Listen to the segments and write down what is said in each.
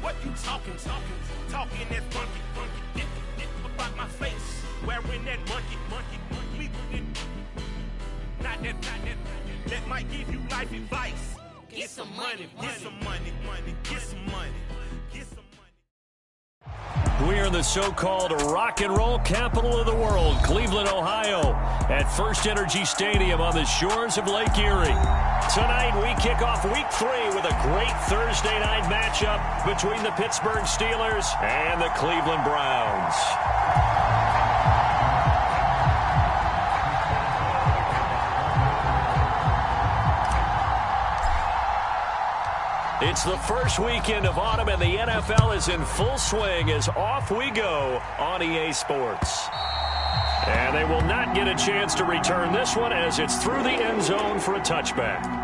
What you talking that funky, about my face, wearing that monkey, not that might give you life advice. Get some money. We're in the so-called rock and roll capital of the world, Cleveland, Ohio, at First Energy Stadium on the shores of Lake Erie. Tonight, we kick off Week 3 with a great Thursday night matchup between the Pittsburgh Steelers and the Cleveland Browns. It's the first weekend of autumn, and the NFL is in full swing as off we go on EA Sports. And they will not get a chance to return this one as it's through the end zone for a touchback.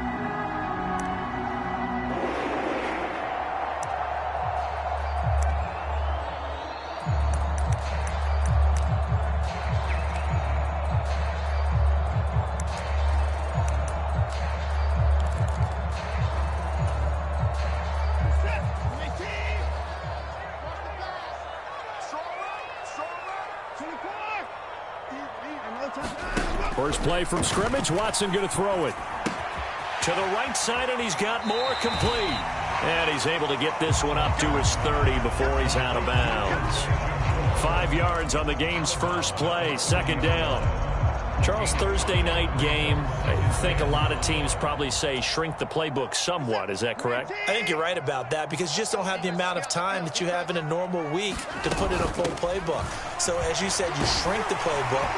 First play from scrimmage. Watson going to throw it to the right side, and he's got more complete. And he's able to get this one up to his 30 before he's out of bounds. 5 yards on the game's first play, second down. Charles, Thursday night game, I think a lot of teams probably say shrink the playbook somewhat. Is that correct? I think you're right about that because you just don't have the amount of time that you have in a normal week to put in a full playbook. So as you said, you shrink the playbook,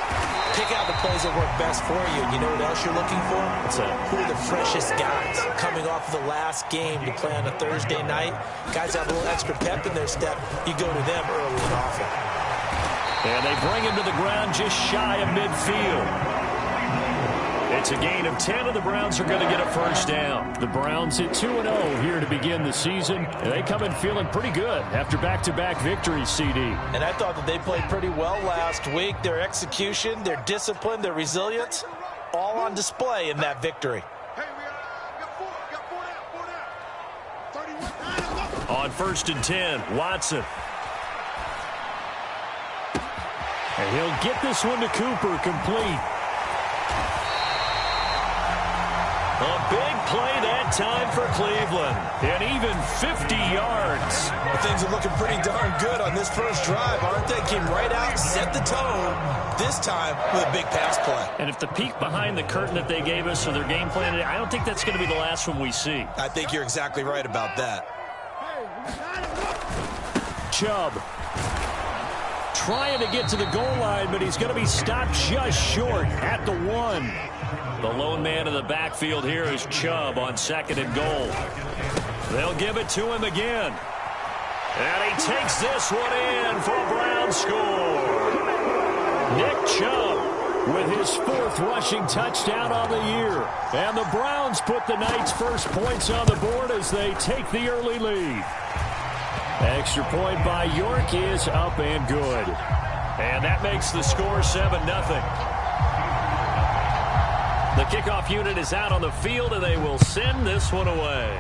pick out the plays that work best for you. You know what else you're looking for? What's that? Who are the freshest guys coming off of the last game to play on a Thursday night? Guys have a little extra pep in their step. You go to them early and often. And they bring him to the ground just shy of midfield. It's a gain of 10, and the Browns are going to get a first down. The Browns at 2-0 here to begin the season. And they come in feeling pretty good after back-to-back victories, CD. And I thought that they played pretty well last week. Their execution, their discipline, their resilience, all on display in that victory. On 1st and 10, Watson. And he'll get this one to Cooper, complete. A big play that time for Cleveland, and even 50 yards. Well, things are looking pretty darn good on this first drive, aren't they? Came right out, set the tone, this time with a big pass play. And if the peek behind the curtain that they gave us or their game plan, I don't think that's going to be the last one we see. I think you're exactly right about that. Chubb trying to get to the goal line, but he's going to be stopped just short at the 1. The lone man in the backfield here is Chubb on 2nd and goal. They'll give it to him again. And he takes this one in for a Brown score. Nick Chubb with his 4th rushing touchdown on the year. And the Browns put the night's first points on the board as they take the early lead. Extra point by York is up and good. And that makes the score 7-0. The kickoff unit is out on the field, and they will send this one away.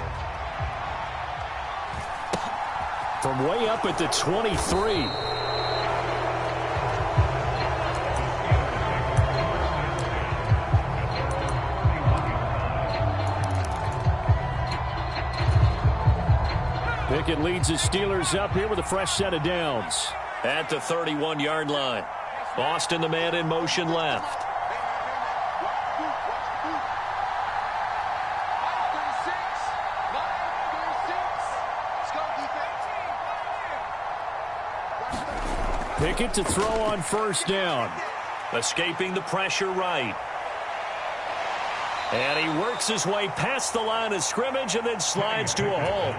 From way up at the 23. Pickett leads the Steelers up here with a fresh set of downs. At the 31-yard line. Austin, the man in motion left. Pickett to throw on 1st down. Escaping the pressure right. And he works his way past the line of scrimmage and then slides to a halt.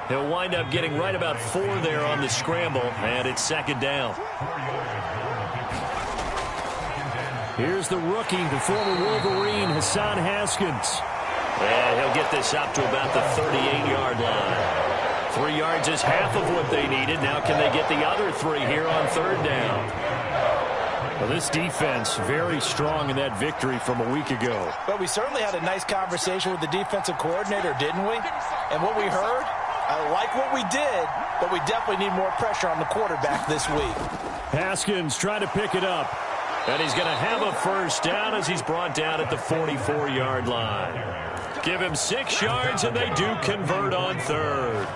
He'll wind up getting right about 4 there on the scramble, and it's 2nd down. Here's the rookie, the former Wolverine, Hassan Haskins. And he'll get this up to about the 38-yard line. 3 yards is half of what they needed. Now can they get the other 3 here on 3rd down? Well, this defense very strong in that victory from a week ago. But we certainly had a nice conversation with the defensive coordinator, didn't we? And what we heard, I like what we did, but we definitely need more pressure on the quarterback this week. Haskins trying to pick it up. And he's going to have a first down as he's brought down at the 44-yard line. Give him 6 yards, and they do convert on third.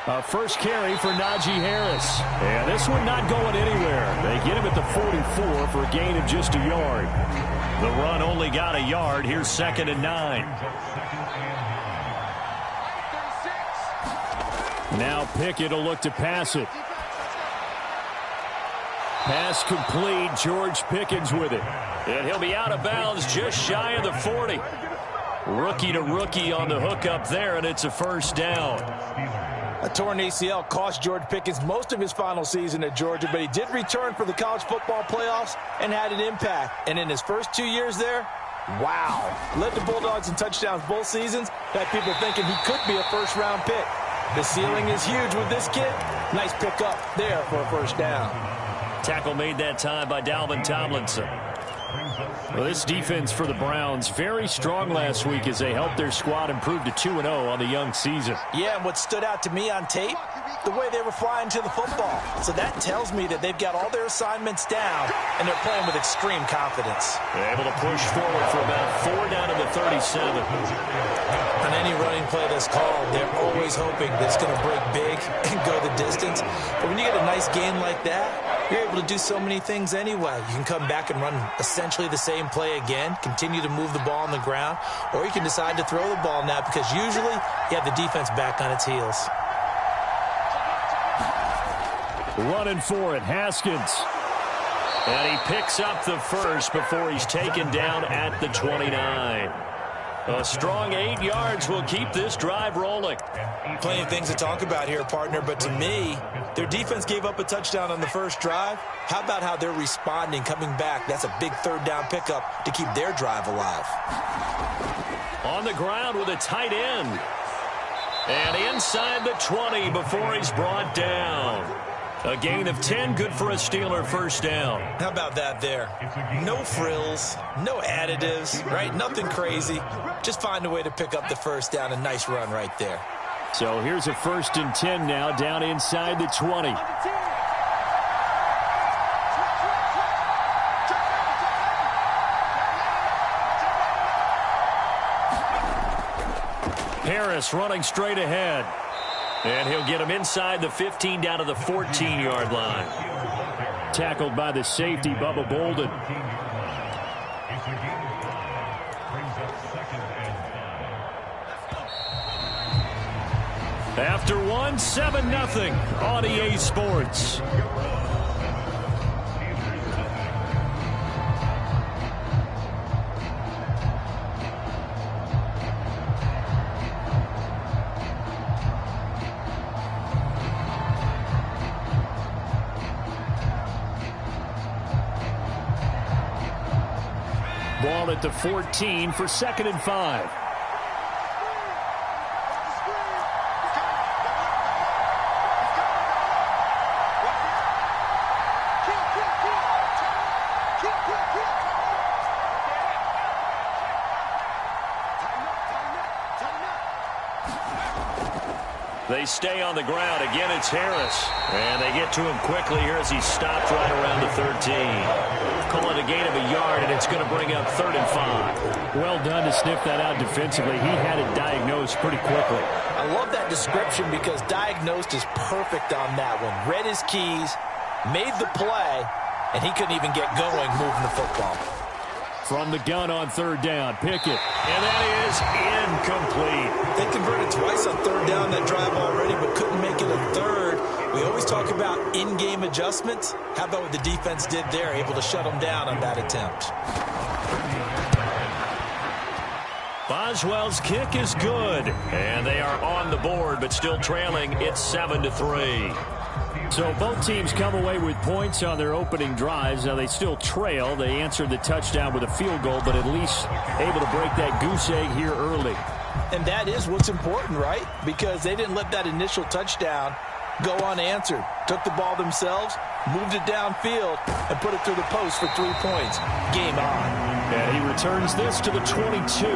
A first carry for Najee Harris. And this one not going anywhere. They get him at the 44 for a gain of just a yard. The run only got a yard. Here's 2nd and 9. Now Pickett will look to pass it. Pass complete. George Pickens with it. And he'll be out of bounds just shy of the 40. Rookie to rookie on the hook up there, and it's a first down. A torn ACL cost George Pickens most of his final season at Georgia, but he did return for the college football playoffs and had an impact. And in his first 2 years there, wow. Led the Bulldogs in touchdowns both seasons. Had people thinking he could be a first-round pick. The ceiling is huge with this kid. Nice pickup there for a first down. Tackle made that time by Dalvin Tomlinson. Well, this defense for the Browns, very strong last week as they helped their squad improve to 2-0 on the young season. Yeah, and what stood out to me on tape, the way they were flying to the football. So that tells me that they've got all their assignments down, and they're playing with extreme confidence. They're able to push forward for about 4 down to the 37. On any running play that's called, they're always hoping that it's going to break big and go the distance. But when you get a nice gain like that, you're able to do so many things anyway. You can come back and run essentially the same play again, continue to move the ball on the ground, or you can decide to throw the ball now because usually you have the defense back on its heels. Running for it, Haskins. And he picks up the first before he's taken down at the 29. A strong 8 yards will keep this drive rolling. Plenty of things to talk about here, partner, but to me, their defense gave up a touchdown on the first drive. How about how they're responding, coming back? That's a big third down pickup to keep their drive alive. On the ground with a tight end. And inside the 20 before he's brought down. A gain of 10, good for a Steeler first down. How about that there? No frills, no additives, right? Nothing crazy. Just find a way to pick up the first down. A nice run right there. So here's a 1st and 10 now, down inside the 20. Harris running straight ahead. And he'll get him inside the 15 down to the 14-yard line. Tackled by the safety, Bubba Bolden. After one, 7-0 on EA Sports. Ball at the 14 for 2nd and 5. They stay on the ground. Again, it's Harris. And they get to him quickly here as he stopped right around the 13. Call it a gain of a yard, and it's going to bring up 3rd and 5. Well done to sniff that out defensively. He had it diagnosed pretty quickly. I love that description because diagnosed is perfect on that one. Read his keys, made the play, and he couldn't even get going moving the football. From the gun on 3rd down, Pickett. And that is incomplete. They converted twice on 3rd down that drive already, but couldn't make it a 3rd. We always talk about in-game adjustments. How about what the defense did there, able to shut them down on that attempt. Boswell's kick is good. And they are on the board, but still trailing. It's 7-3. So both teams come away with points on their opening drives. Now they still trail. They answered the touchdown with a field goal, but at least able to break that goose egg here early. And that is what's important, right? Because they didn't let that initial touchdown go unanswered. Took the ball themselves, moved it downfield, and put it through the post for 3 points. Game on. And he returns this to the 22.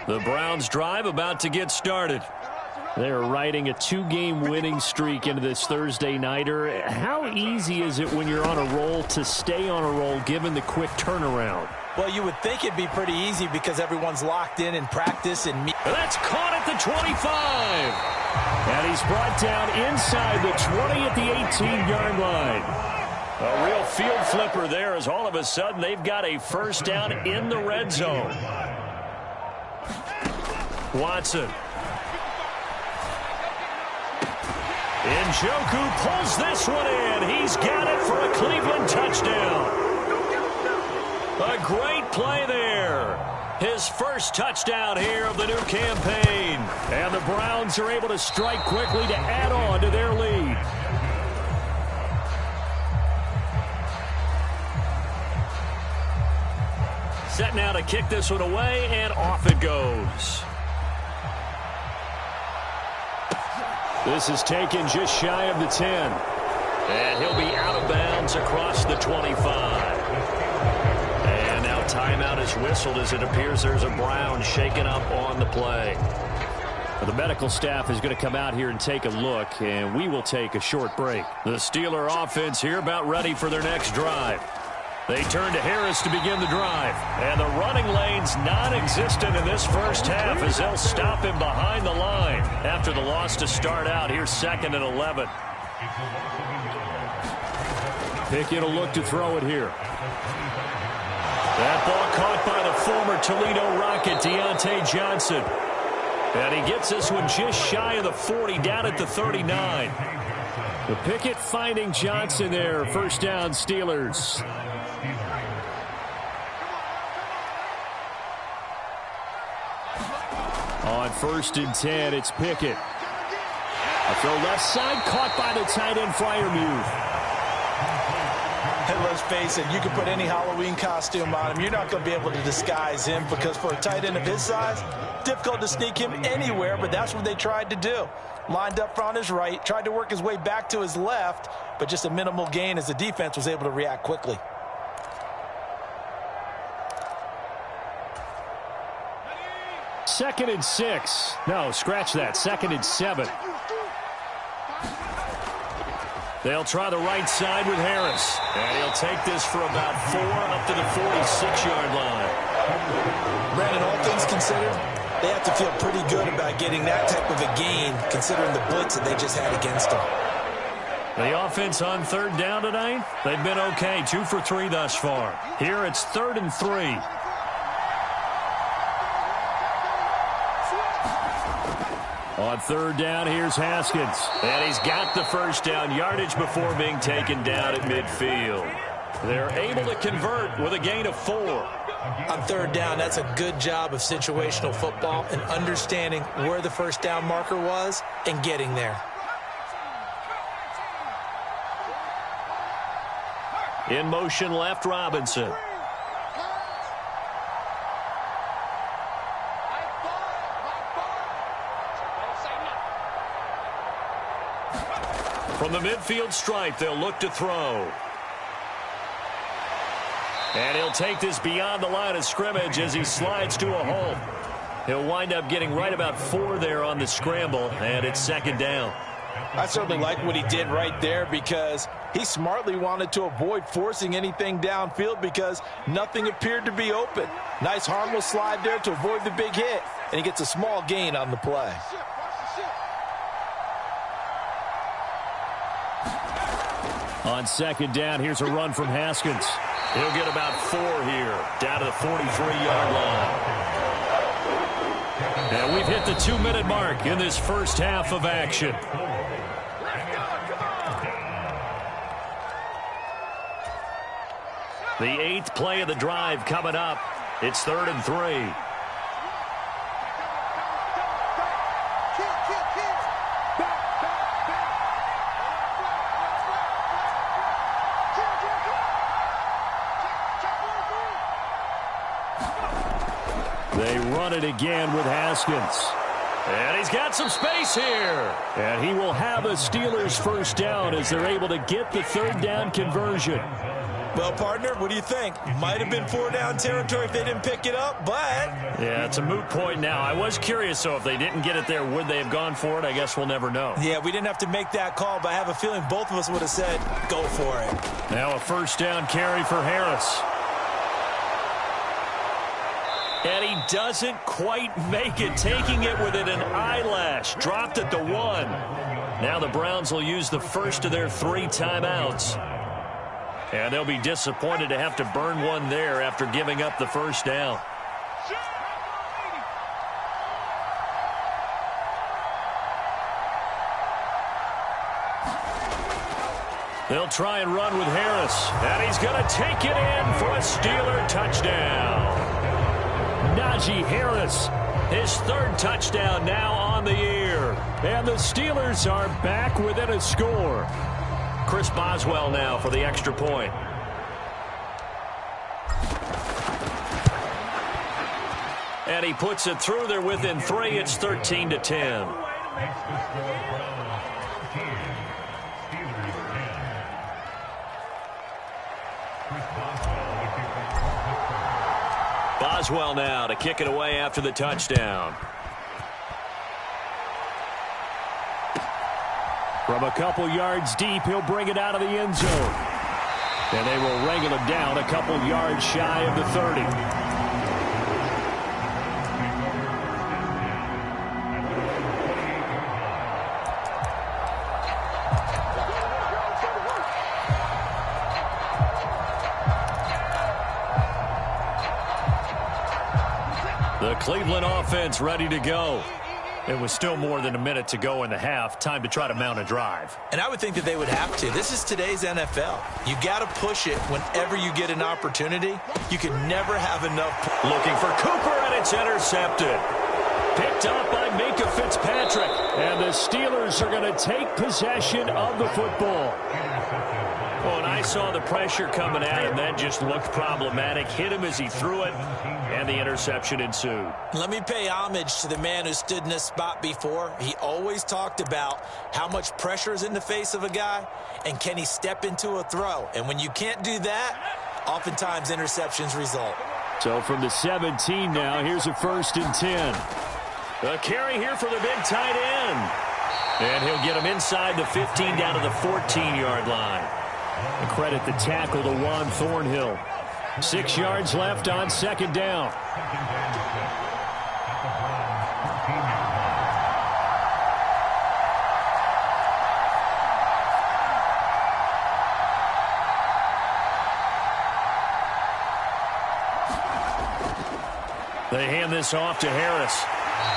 The Browns drive about to get started. They're riding a 2-game winning streak into this Thursday nighter. How easy is it when you're on a roll to stay on a roll given the quick turnaround? Well, you would think it'd be pretty easy because everyone's locked in practice and that's caught at the 25. And he's brought down inside the 20 at the 18-yard line. A real field flipper there as all of a sudden they've got a first down in the red zone. Watson. Njoku pulls this one in. He's got it for a Cleveland touchdown. A great play there. His first touchdown here of the new campaign. And the Browns are able to strike quickly to add on to their lead. Set now to kick this one away, and off it goes. This is taken just shy of the 10. And he'll be out of bounds across the 25. And now timeout is whistled as it appears there's a Brown shaken up on the play. Well, the medical staff is going to come out here and take a look, and we will take a short break. The Steeler offense here about ready for their next drive. They turn to Harris to begin the drive. And the running lane's non-existent in this first half as they'll stop him behind the line after the loss to start out. Here's 2nd and 11. Pickett will look to throw it here. That ball caught by the former Toledo Rocket, Deontay Johnson. And he gets this one just shy of the 40, down at the 39. The Pickett finding Johnson there. First down, Steelers. On 1st and 10, it's Pickett. A throw left side, caught by the tight end, Freiermuth. And let's face it, you can put any Halloween costume on him. You're not going to be able to disguise him because for a tight end of his size, difficult to sneak him anywhere, but that's what they tried to do. Lined up on his right, tried to work his way back to his left, but just a minimal gain as the defense was able to react quickly. Second and 6. No, scratch that. 2nd and 7. They'll try the right side with Harris. And he'll take this for about 4 up to the 46-yard line. Brandon, all things considered, they have to feel pretty good about getting that type of a gain considering the blitz that they just had against them. The offense on 3rd down tonight, they've been okay. 2 for 3 thus far. Here it's 3rd and 3. On 3rd down, here's Haskins. And he's got the first down, yardage before being taken down at midfield. They're able to convert with a gain of 4. On 3rd down, that's a good job of situational football and understanding where the first down marker was and getting there. In motion left, Robinson. From the midfield stripe, they'll look to throw. And he'll take this beyond the line of scrimmage as he slides to a hole. He'll wind up getting right about 4 there on the scramble, and it's 2nd down. I certainly like what he did right there because he smartly wanted to avoid forcing anything downfield because nothing appeared to be open. Nice harmless slide there to avoid the big hit, and he gets a small gain on the play. On 2nd down, here's a run from Haskins. He'll get about 4 here, down to the 43-yard line. And we've hit the 2-minute mark in this first half of action. The 8th play of the drive coming up. It's 3rd and 3. They run it again with Haskins. And he's got some space here. And he will have a Steelers first down as they're able to get the 3rd down conversion. Well, partner, what do you think? Might have been 4-down territory if they didn't pick it up, but... Yeah, it's a moot point now. I was curious, so if they didn't get it there, would they have gone for it? I guess we'll never know. Yeah, we didn't have to make that call, but I have a feeling both of us would have said, go for it. Now a first down carry for Harris. And he doesn't quite make it, taking it within an eyelash. Dropped at the 1. Now the Browns will use the first of their 3 timeouts. And they'll be disappointed to have to burn one there after giving up the first down. They'll try and run with Harris. And he's going to take it in for a Steeler touchdown. Najee Harris, his 3rd touchdown now on the year. And the Steelers are back within a score. Chris Boswell now for the extra point. And he puts it through. They're within 3. It's 13-10. Boswell now to kick it away after the touchdown. From a couple yards deep, he'll bring it out of the end zone. And they will wrangle him down a couple yards shy of the 30. The Cleveland offense ready to go. It was still more than a minute to go in the half. Time to try to mount a drive. And I would think that they would have to. This is today's NFL. You got to push it whenever you get an opportunity. You can never have enough. Looking for Cooper, and it's intercepted. Picked up by Minkah Fitzpatrick. And the Steelers are going to take possession of the football. Well, and I saw the pressure coming at him. That just looked problematic. Hit him as he threw it, and the interception ensued. Let me pay homage to the man who stood in this spot before. He always talked about how much pressure is in the face of a guy, and can he step into a throw. And when you can't do that, oftentimes interceptions result. So from the 17 now, here's a 1st and 10. A carry here for the big tight end. And he'll get him inside the 15 down to the 14-yard line. And credit the tackle to Juan Thornhill. 6 yards left on 2nd down. They hand this off to Harris.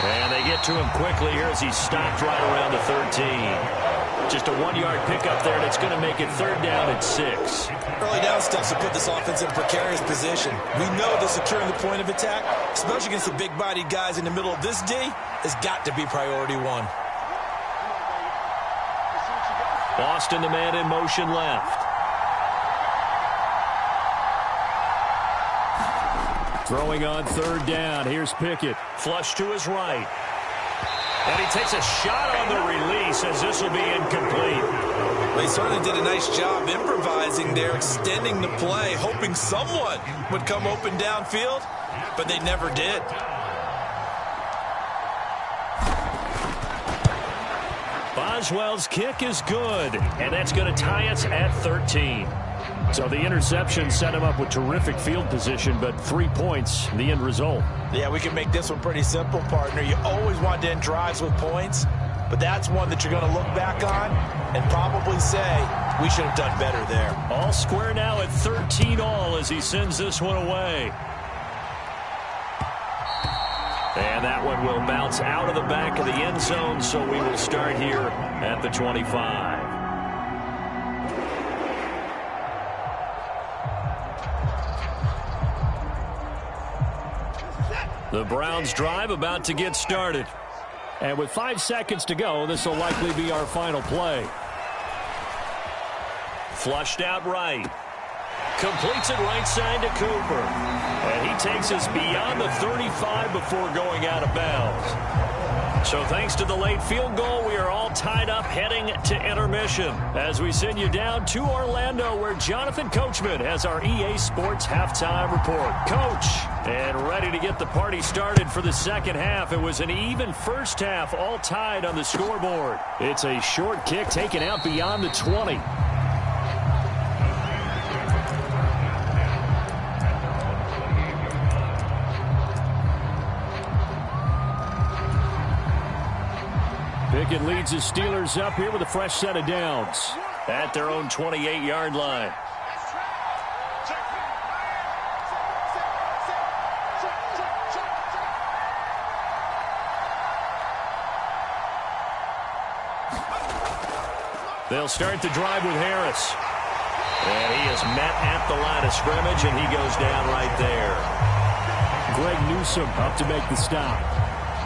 And they get to him quickly here as he's stopped right around the 13. Just a 1-yard pickup there, and it's going to make it 3rd down at 6. Early down stuff to put this offense in a precarious position. We know that securing the point of attack, especially against the big-bodied guys in the middle of this D, has got to be priority 1. Boston, the man in motion left. Throwing on 3rd down. Here's Pickett. Flush to his right. And he takes a shot on the release as this will be incomplete. Well, he certainly did a nice job improvising there, extending the play, hoping someone would come open downfield, but they never did. Boswell's kick is good, and that's going to tie us at 13. So the interception set him up with terrific field position, but 3 points, the end result. Yeah, we can make this one pretty simple, partner. You always want to end drives with points, but that's one that you're going to look back on and probably say, we should have done better there. All square now at 13 all as he sends this one away. And that one will bounce out of the back of the end zone, so we will start here at the 25. The Browns drive about to get started. And with 5 seconds to go, this will likely be our final play. Flushed out right. Completes it right side to Cooper. And he takes us beyond the 35 before going out of bounds. So thanks to the late field goal, we are all tied up heading to intermission as we send you down to Orlando, where Jonathan Coachman has our EA Sports halftime report. Coach, and ready to get the party started for the second half. It was an even first half, all tied on the scoreboard. It's a short kick taken out beyond the 20. Pickett leads his Steelers up here with a fresh set of downs. At their own 28-yard line. They'll start the drive with Harris. And he is met at the line of scrimmage, and he goes down right there. Greg Newsome up to make the stop.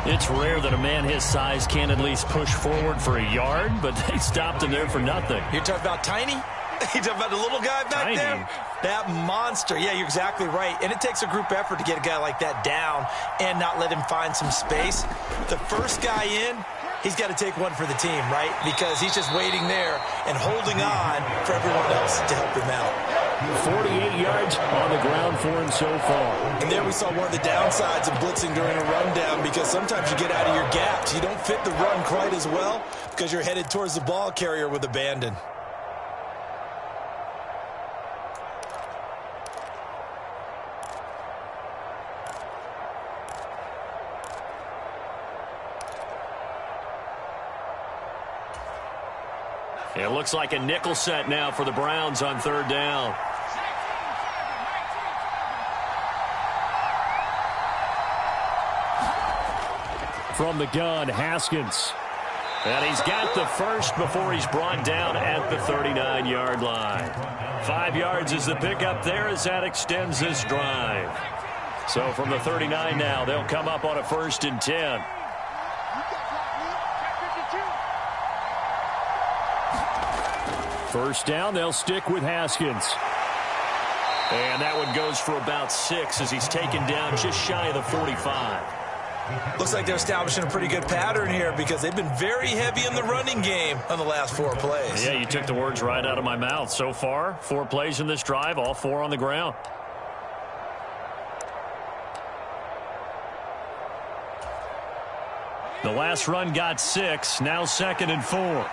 It's rare that a man his size can at least push forward for a yard, but they stopped him there for nothing. You're talking about Tiny? You're talking about the little guy back there? That monster. Yeah, you're exactly right. And it takes a group effort to get a guy like that down and not let him find some space. The first guy in, he's got to take one for the team, right? Because he's just waiting there and holding on for everyone else to help him out. 48 yards on the ground for him so far. And there we saw one of the downsides of blitzing during a rundown, because sometimes you get out of your gaps. You don't fit the run quite as well because you're headed towards the ball carrier with abandon. It looks like a nickel set now for the Browns on third down. From the gun, Haskins. And he's got the first before he's brought down at the 39-yard line. 5 yards is the pickup there as that extends this drive. So from the 39 now, they'll come up on a 1st and 10. First down, they'll stick with Haskins. And that one goes for about 6 as he's taken down just shy of the 45. Looks like they're establishing a pretty good pattern here, because they've been very heavy in the running game on the last 4 plays. Yeah, you took the words right out of my mouth. So far, 4 plays in this drive, all 4 on the ground. The last run got 6, now 2nd and 4.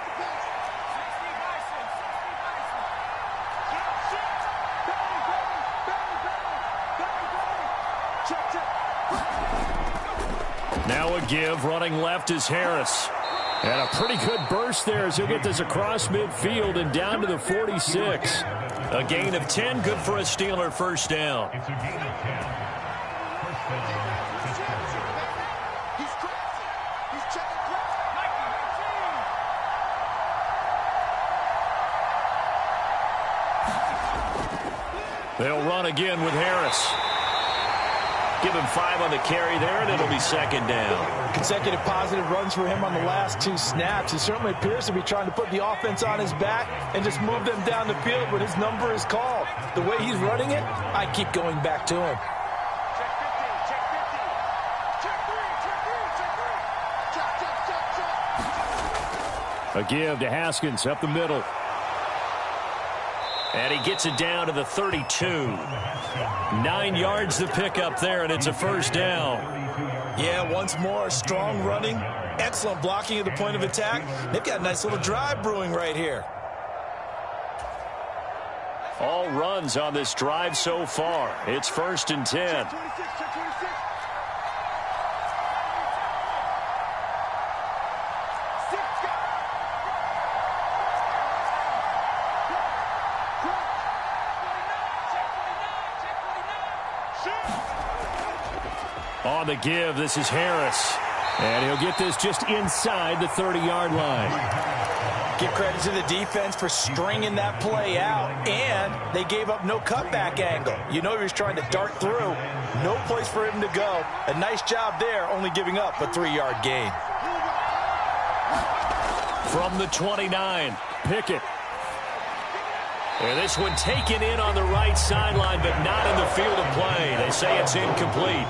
Now a give, running left is Harris. And a pretty good burst there as he'll get this across midfield and down to the 46. A gain of 10, good for a Steeler first down. They'll run again with Harris. Give him 5 on the carry there, and it'll be 2nd down. Consecutive positive runs for him on the last 2 snaps. He certainly appears to be trying to put the offense on his back and just move them down the field when his number is called. The way he's running it, I keep going back to him. A give to Haskins up the middle. And he gets it down to the 32. 9 yards the pickup there, and it's a first down. Yeah, once more, strong running, excellent blocking at the point of attack. They've got a nice little drive brewing right here. All runs on this drive so far. It's 1st and 10. On the give, this is Harris. And he'll get this just inside the 30-yard line. Give credit to the defense for stringing that play out, and they gave up no cutback angle. You know he was trying to dart through. No place for him to go. A nice job there, only giving up a 3-yard gain. From the 29, Pickett. And this one taken in on the right sideline, but not in the field of play. They say it's incomplete.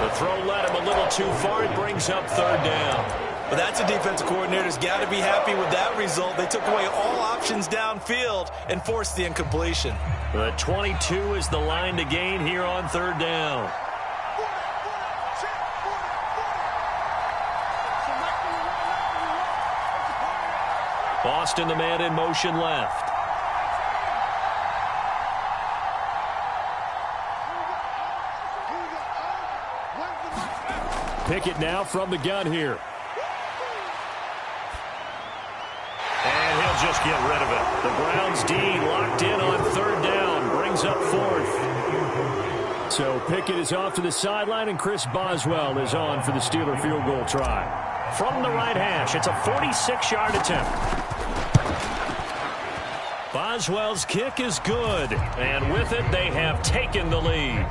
The throw led him a little too far. It brings up 3rd down. Well, that's a defensive coordinator's got to be happy with that result. They took away all options downfield and forced the incompletion. The 22 is the line to gain here on 3rd down. Boston, the man in motion left. Pickett now from the gun here. And he'll just get rid of it. The Browns D locked in on 3rd down. Brings up 4th. So Pickett is off to the sideline, and Chris Boswell is on for the Steeler field goal try. From the right hash, it's a 46-yard attempt. Boswell's kick is good, and with it, they have taken the lead.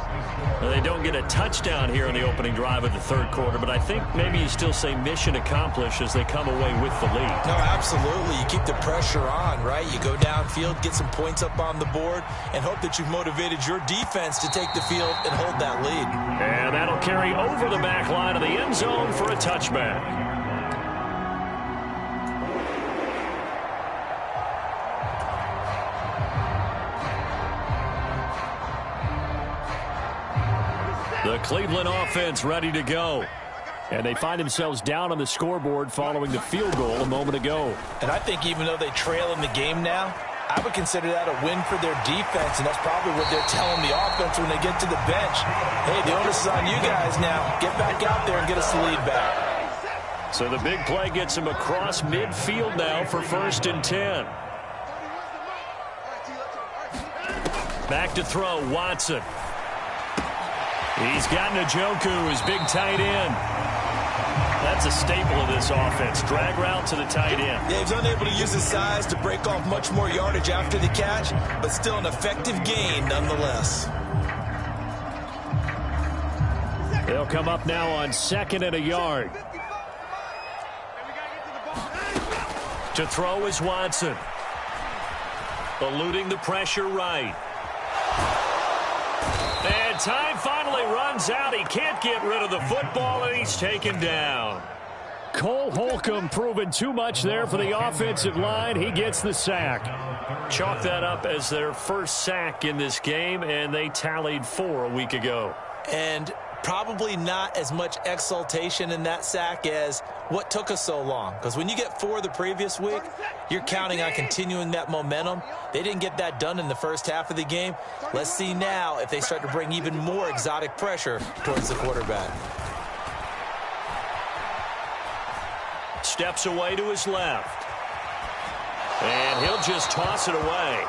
Now, they don't get a touchdown here in the opening drive of the 3rd quarter, but I think maybe you still say mission accomplished as they come away with the lead. No, absolutely. You keep the pressure on, right? You go downfield, get some points up on the board, and hope that you've motivated your defense to take the field and hold that lead. And that'll carry over the back line of the end zone for a touchback. The Cleveland offense ready to go. And they find themselves down on the scoreboard following the field goal a moment ago. And I think even though they trail in the game now, I would consider that a win for their defense, and that's probably what they're telling the offense when they get to the bench. Hey, the onus is on you guys now. Get back out there and get us the lead back. So the big play gets him across midfield now for 1st and 10. Back to throw, Watson. He's got Njoku, his big tight end. That's a staple of this offense. Drag route to the tight end. Yeah, he's unable to use his size to break off much more yardage after the catch, but still an effective gain nonetheless. They'll come up now on 2nd and a yard. To throw is Watson. Eluding the pressure right. And time finally runs out. He can't get rid of the football, and he's taken down. Cole Holcomb proving too much there for the offensive line. He gets the sack. Chalk that up as their first sack in this game, and they tallied 4 a week ago. And probably not as much exultation in that sack as what took us so long. Because when you get 4 the previous week, you're counting on continuing that momentum. They didn't get that done in the first half of the game. Let's see now if they start to bring even more exotic pressure towards the quarterback. Steps away to his left. And he'll just toss it away.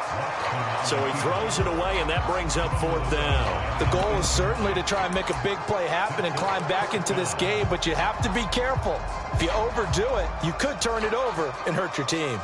So he throws it away, and that brings up 4th down. The goal is certainly to try and make a big play happen and climb back into this game, but you have to be careful. If you overdo it, you could turn it over and hurt your team.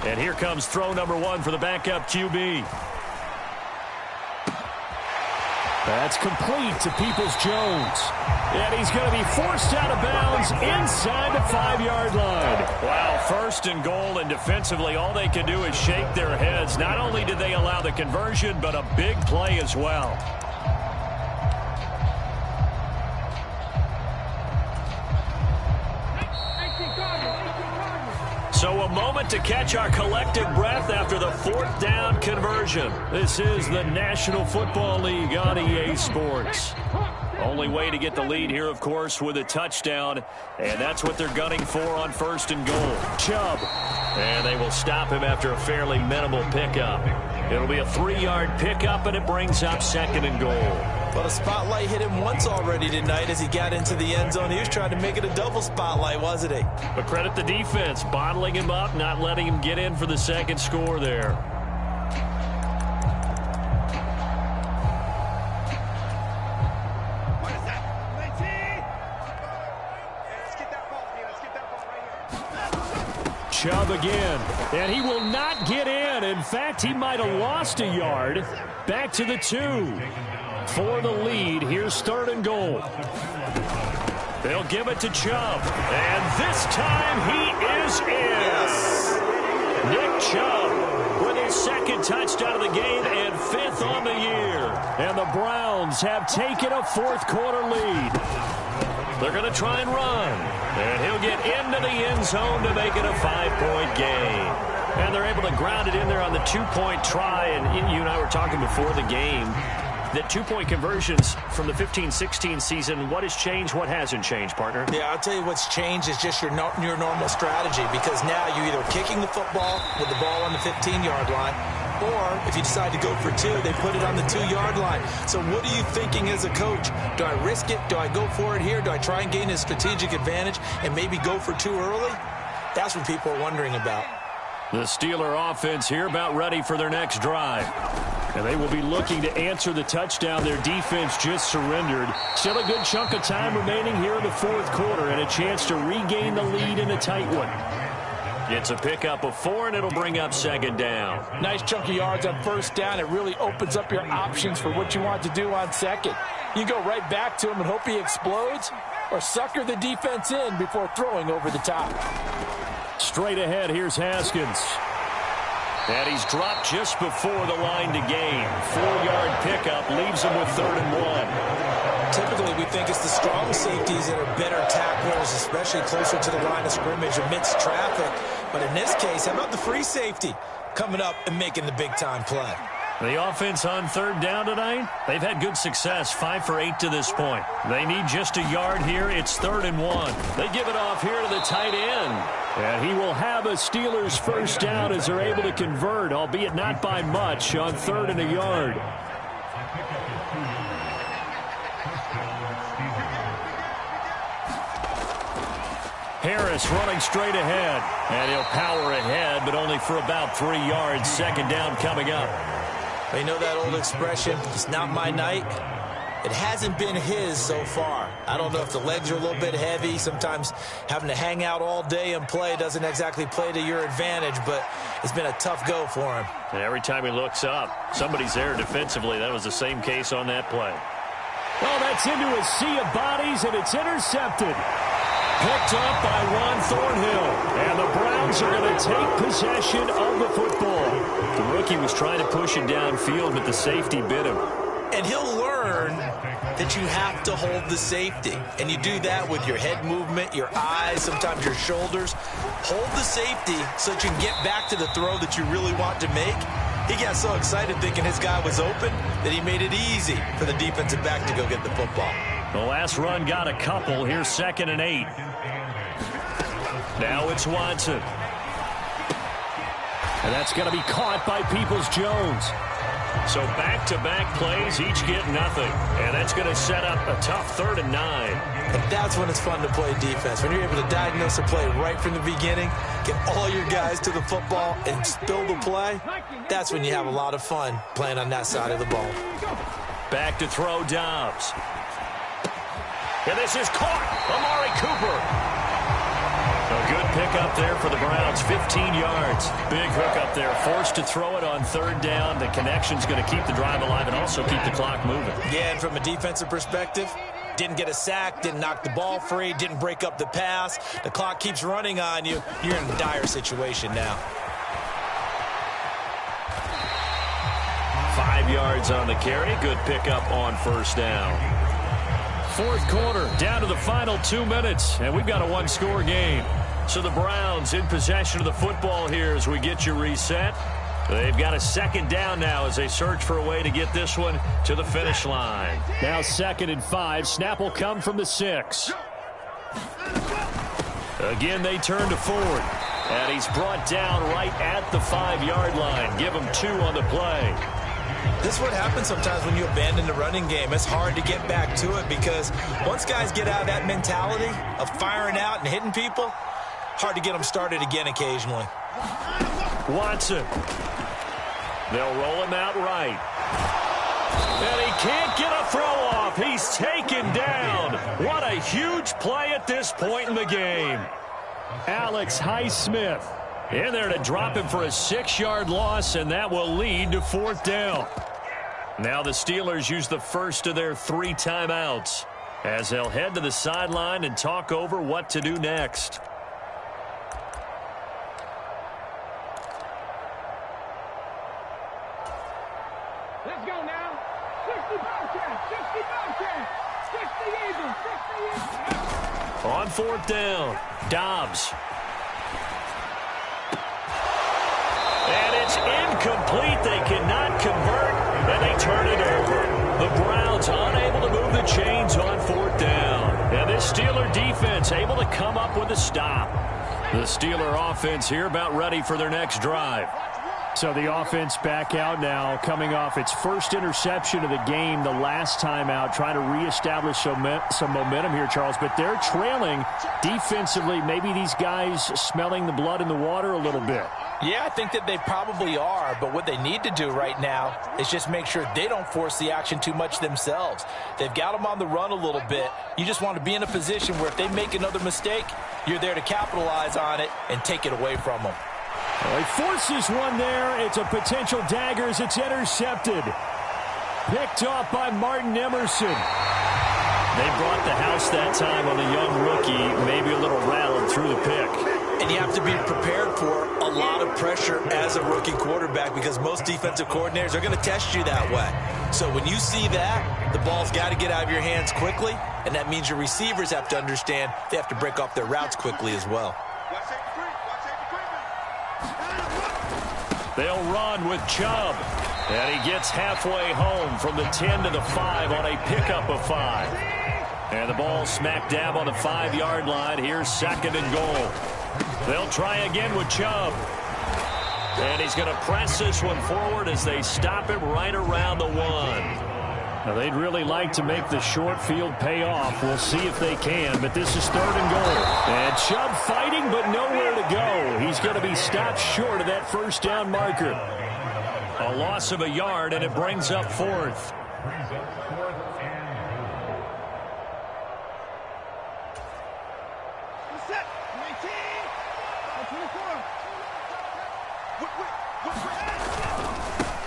And here comes throw number 1 for the backup QB. That's complete to Peoples-Jones. And he's going to be forced out of bounds inside the 5-yard line. Wow, 1st and goal, and defensively all they can do is shake their heads. Not only did they allow the conversion, but a big play as well. So a moment to catch our collective breath after the 4th down conversion. This is the National Football League on EA Sports. Only way to get the lead here, of course, with a touchdown, and that's what they're gunning for on 1st and goal. Chubb. And they will stop him after a fairly minimal pickup. It'll be a 3-yard pickup, and it brings up 2nd and goal. Well, the spotlight hit him once already tonight as he got into the end zone. He was trying to make it a double spotlight, wasn't he? But credit the defense, bottling him up, not letting him get in for the second score there. Chubb again, and he will not get in. In fact, he might have lost a yard. Back to the 2. For the lead, here's 3rd and goal. They'll give it to Chubb, and this time he is in. Yes. Nick Chubb with his 2nd touchdown of the game and 5th on the year. And the Browns have taken a 4th quarter lead. They're going to try and run. And he'll get into the end zone to make it a 5-point game. And they're able to ground it in there on the 2-point try. And you and I were talking before the game that 2-point conversions from the 15-16 season, what has changed, what hasn't changed, partner? Yeah, I'll tell you what's changed is just your normal strategy, because now you're either kicking the football with the ball on the 15-yard line, or if you decide to go for 2, they put it on the 2-yard line. So what are you thinking as a coach? Do I risk it? Do I go for it here? Do I try and gain a strategic advantage and maybe go for 2 early? That's what people are wondering about. The Steeler offense here about ready for their next drive. And they will be looking to answer the touchdown their defense just surrendered. Still a good chunk of time remaining here in the 4th quarter and a chance to regain the lead in a tight one. It's a pickup of 4, and it'll bring up 2nd down. Nice chunk of yards on 1st down. It really opens up your options for what you want to do on 2nd. You go right back to him and hope he explodes, or sucker the defense in before throwing over the top. Straight ahead, here's Haskins. And he's dropped just before the line to gain. 4-yard pickup leaves him with 3rd and 1. Typically, we think it's the strong safeties that are better tacklers, especially closer to the line of scrimmage amidst traffic. But in this case, how about the free safety coming up and making the big-time play? The offense on 3rd down tonight, they've had good success, 5 for 8 to this point. They need just a yard here. It's 3rd and 1. They give it off here to the tight end. And he will have a Steelers 1st down as they're able to convert, albeit not by much, on 3rd and a yard. Harris running straight ahead. And he'll power ahead, but only for about 3 yards. 2nd down coming up. You know that old expression, it's not my night? It hasn't been his so far. I don't know if the legs are a little bit heavy. Sometimes having to hang out all day and play doesn't exactly play to your advantage, but it's been a tough go for him. And every time he looks up, somebody's there defensively. That was the same case on that play. Well, that's into a sea of bodies, and it's intercepted. Picked up by Juan Thornhill. And the Browns are going to take possession of the football. The rookie was trying to push it downfield, but the safety bit him. And he'll learn that you have to hold the safety. And you do that with your head movement, your eyes, sometimes your shoulders. Hold the safety so that you can get back to the throw that you really want to make. He got so excited thinking his guy was open that he made it easy for the defensive back to go get the football. The last run got a couple. Here's 2nd and 8. Now it's Watson. And that's going to be caught by Peoples-Jones. So back-to-back plays, each get nothing. And that's going to set up a tough 3rd and 9. And that's when it's fun to play defense. When you're able to diagnose a play right from the beginning, get all your guys to the football and spill the play, that's when you have a lot of fun playing on that side of the ball. Back to throw Dobbs. And this is caught. Amari Cooper. A good pickup there for the Browns, 15 yards. Big hookup there, forced to throw it on 3rd down. The connection's going to keep the drive alive and also keep the clock moving. Yeah, and from a defensive perspective, didn't get a sack, didn't knock the ball free, didn't break up the pass. The clock keeps running on you. You're in a dire situation now. 5 yards on the carry. Good pickup on 1st down. 4th quarter, down to the final 2 minutes, and we've got a 1-score game. So the Browns in possession of the football here as we get you reset. They've got a 2nd down now as they search for a way to get this one to the finish line. Now 2nd and 5. Snap will come from the 6. Again, they turn to Ford. And he's brought down right at the 5-yard line. Give him 2 on the play. This is what happens sometimes when you abandon the running game. It's hard to get back to it because once guys get out of that mentality of firing out and hitting people, hard to get them started again occasionally. Watson. They'll roll him out right. And he can't get a throw off. He's taken down. What a huge play at this point in the game. Alex Highsmith in there to drop him for a 6-yard loss, and that will lead to 4th down. Now the Steelers use the first of their 3 timeouts as they'll head to the sideline and talk over what to do next. Let's go now. 60 Bobcats, 60 Bobcats, 60 Eagles, 60 Eagles. On 4th down, Dobbs. And it's incomplete. They cannot convert, and they turn it over. The Browns unable to move the chains on 4th down. And this Steeler defense able to come up with a stop. The Steeler offense here about ready for their next drive. So the offense back out now, coming off its first interception of the game the last time out, trying to reestablish some momentum here, Charles. But they're trailing defensively. Maybe these guys smelling the blood in the water a little bit. Yeah, I think that they probably are, but what they need to do right now is just make sure they don't force the action too much themselves. They've got them on the run a little bit. You just want to be in a position where if they make another mistake, you're there to capitalize on it and take it away from them. Well, he forces one there. It's a potential dagger as it's intercepted. Picked off by Martin Emerson. They brought the house that time on the young rookie, maybe a little rattled through the pick. And you have to be prepared for a lot of pressure as a rookie quarterback because most defensive coordinators are going to test you that way. So when you see that, the ball's got to get out of your hands quickly, and that means your receivers have to understand they have to break off their routes quickly as well. They'll run with Chubb. And he gets halfway home from the 10 to the 5 on a pickup of 5. And the ball smack dab on the 5-yard line. Here's 2nd and goal. They'll try again with Chubb. And he's going to press this one forward as they stop him right around the 1. Now, they'd really like to make the short field pay off. We'll see if they can, but this is 3rd and goal. And Chubb fighting, but nowhere to go. He's going to be stopped short of that 1st down marker. A loss of a yard, and it brings up 4th.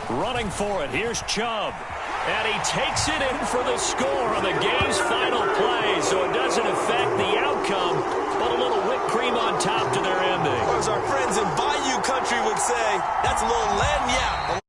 Running for it, here's Chubb. And he takes it in for the score on the game's final play, so it doesn't affect the outcome, but a little whipped cream on top to their ending. Or as our friends in Bayou Country would say, that's a little lagniappe.